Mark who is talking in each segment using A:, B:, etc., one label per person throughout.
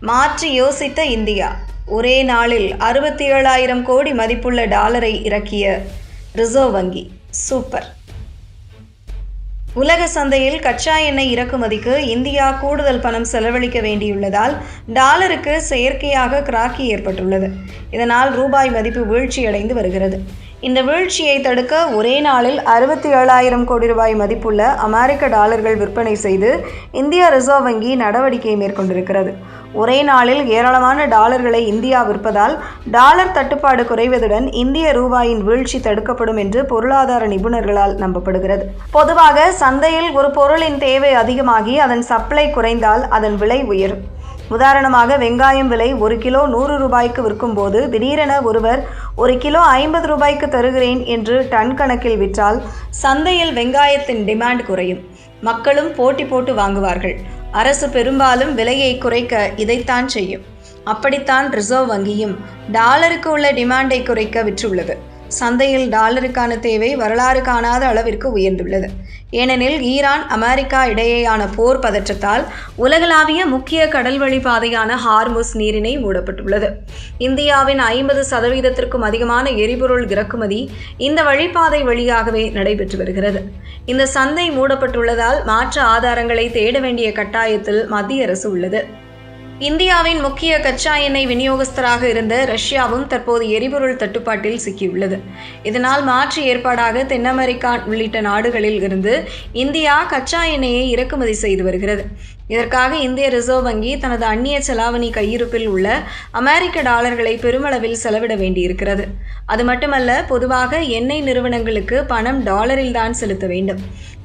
A: மாற்றி யோசித்த இந்தியா. ஒரே நாளில் 67,000 கோடி மதிப்புள்ள டாலரை இறக்கிய ரிசர்வ் வங்கி. சூப்பர். உலக சந்தையில் கச்சா எண்ணெய் இறக்குமதிக்கு இந்தியா கூடுதல் பணம் செலவழிக்க வேண்டியுள்ளதால் டாலருக்கு செயற்கையாக கிராக்கி ஏற்பட்டுள்ளது. இதனால் ரூபாய் மதிப்பு வீழ்ச்சியடைந்து வருகிறது. இந்த வீழ்ச்சியை தடுக்க ஒரே நாளில் 67,000 கோடி ரூபாய் மதிப்புள்ள அமெரிக்க டாலர்கள் விற்பனை செய்து இந்திய ரிசர்வ் வங்கி நடவடிக்கை மேற்கொண்டிருக்கிறது. ஒரே நாளில் ஏராளமான டாலர்களை இந்தியா விற்பதால் டாலர் தட்டுப்பாடு குறைவதுடன் இந்திய ரூபாயின் வீழ்ச்சி தடுக்கப்படும் என்று பொருளாதார நிபுணர்களால் நம்பப்படுகிறது. பொதுவாக சந்தையில் ஒரு பொருளின் தேவை அதிகமாகி அதன் சப்ளை குறைந்தால் அதன் விலை உயரும். உதாரணமாக, வெங்காயம் விலை 1 கிலோ 100 ரூபாய்க்கு விற்கும்போது திடீரென ஒருவர் 1 கிலோ 50 ரூபாய்க்கு தருகிறேன் என்று டன் கணக்கில் விற்றால் சந்தையில் வெங்காயத்தின் டிமாண்ட் குறையும். மக்களும் போட்டி போட்டு வாங்குவார்கள். அரசு பெரும்பாலும் விலையை குறைக்க இதைத்தான் செய்யும். அப்படித்தான் ரிசர்வ் வங்கியும் டாலருக்கு உள்ள டிமாண்டை குறைக்க விற்றுள்ளது. சந்தையில் டாலருக்கான தேவை வரலாறு காணாத அளவிற்கு உயர்ந்துள்ளது. ஏனெனில் ஈரான் அமெரிக்கா இடையேயான போர் பதற்றத்தால் உலகளாவிய முக்கிய கடல்வழி பாதையான ஹார்முஸ் நீரிணை மூடப்பட்டுள்ளது. இந்தியாவின் 50% அதிகமான எரிபொருள் இறக்குமதி இந்த வழிப்பாதை வழியாகவே நடைபெற்று வருகிறது. இந்த சந்தை மூடப்பட்டுள்ளதால் மாற்று ஆதாரங்களை தேட வேண்டிய கட்டாயத்தில் மத்திய அரசு உள்ளது. இந்தியாவின் முக்கிய கச்சா எண்ணெய் விநியோகஸ்தராக இருந்த ரஷ்யாவும் தற்போது எரிபொருள் தட்டுப்பாட்டில் சிக்கியுள்ளது. இதனால் மாற்று ஏற்பாடாக தென் அமெரிக்கா உள்ளிட்ட நாடுகளில் இருந்து இந்தியா கச்சா எண்ணெயை இறக்குமதி செய்து வருகிறது. இதற்காக இந்திய ரிசர்வ் வங்கி தனது அந்நிய செலாவணி கையிருப்பில் உள்ள அமெரிக்க டாலர்களை பெருமளவில் செலவிட வேண்டியிருக்கிறது. அது மட்டுமல்ல, பொதுவாக எண்ணெய் நிறுவனங்களுக்கு பணம் டாலரில் தான் செலுத்த வேண்டும்.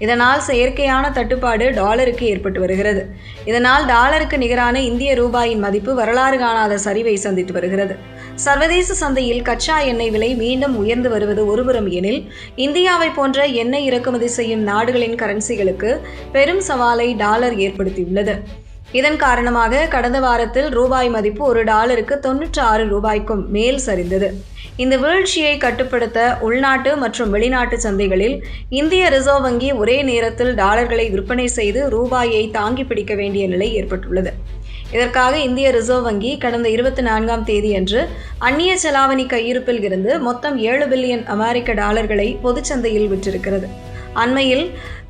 A: இதனால் செயற்கையான தட்டுப்பாடு டாலருக்கு ஏற்பட்டு வருகிறது. இதனால் டாலருக்கு நிகரான இந்திய ரூபாயின் மதிப்பு வரலாறு காணாத சரிவை சந்தித்து வருகிறது. சர்வதேச சந்தையில் கச்சா எண்ணெய் விலை மீண்டும் உயர்ந்து வருவது ஒருபுறம் எனில், இந்தியாவை போன்ற எண்ணெய் இறக்குமதி செய்யும் நாடுகளின் கரன்சிகளுக்கு பெரும் சவாலை டாலர் ஏற்படுத்தியுள்ளது. இதன் காரணமாக கடந்த வாரத்தில் ரூபாய் மதிப்பு ஒரு டாலருக்கு 96 ரூபாய்க்கும் மேல் சரிந்தது. இந்த வீழ்ச்சியை கட்டுப்படுத்த உள்நாட்டு மற்றும் வெளிநாட்டு சந்தைகளில் இந்திய ரிசர்வ் வங்கி ஒரே நேரத்தில் டாலர்களை விற்பனை செய்து ரூபாயை தாங்கி பிடிக்க வேண்டிய நிலை ஏற்பட்டுள்ளது. இதற்காக இந்திய ரிசர்வ் வங்கி கடந்த 24ஆம் தேதியன்று அந்நிய செலாவணி கையிருப்பில் இருந்து மொத்தம் 7 பில்லியன் அமெரிக்க டாலர்களை பொதுச்சந்தையில் விற்றிருக்கிறது. அண்மையில்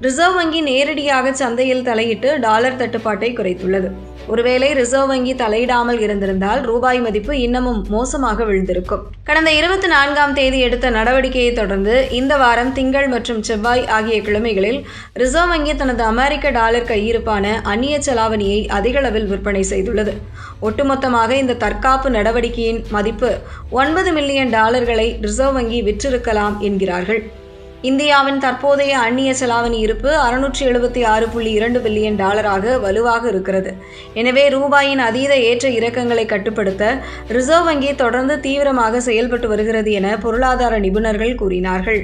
A: ரிசர்வ் வங்கி நேரடியாக சந்தையில் தலையிட்டு டாலர் தட்டுப்பாட்டை குறைத்துள்ளது. ஒருவேளை ரிசர்வ் வங்கி தலையிடாமல் இருந்திருந்தால் ரூபாய் மதிப்பு இன்னமும் மோசமாக விழுந்திருக்கும். கடந்த 24ஆம் தேதி எடுத்த நடவடிக்கையை தொடர்ந்து இந்த வாரம் திங்கள் மற்றும் செவ்வாய் ஆகிய கிழமைகளில் ரிசர்வ் வங்கி தனது அமெரிக்க டாலர் கையிருப்பான அந்நிய செலாவணியை அதிகளவில் விற்பனை செய்துள்ளது. ஒட்டுமொத்தமாக இந்த தற்காப்பு நடவடிக்கையின் மதிப்பு 9 மில்லியன் டாலர்களை ரிசர்வ் வங்கி விற்றிருக்கலாம் என்கிறார்கள். இந்தியாவின் தற்போதைய அந்நிய செலாவணி இருப்பு 676.2 பில்லியன் டாலராக வலுவாக இருக்கிறது. எனவே ரூபாயின் அதீத ஏற்ற இறக்கங்களை கட்டுப்படுத்த ரிசர்வ் வங்கி தொடர்ந்து தீவிரமாக செயல்பட்டு வருகிறது என பொருளாதார நிபுணர்கள் கூறினார்கள்.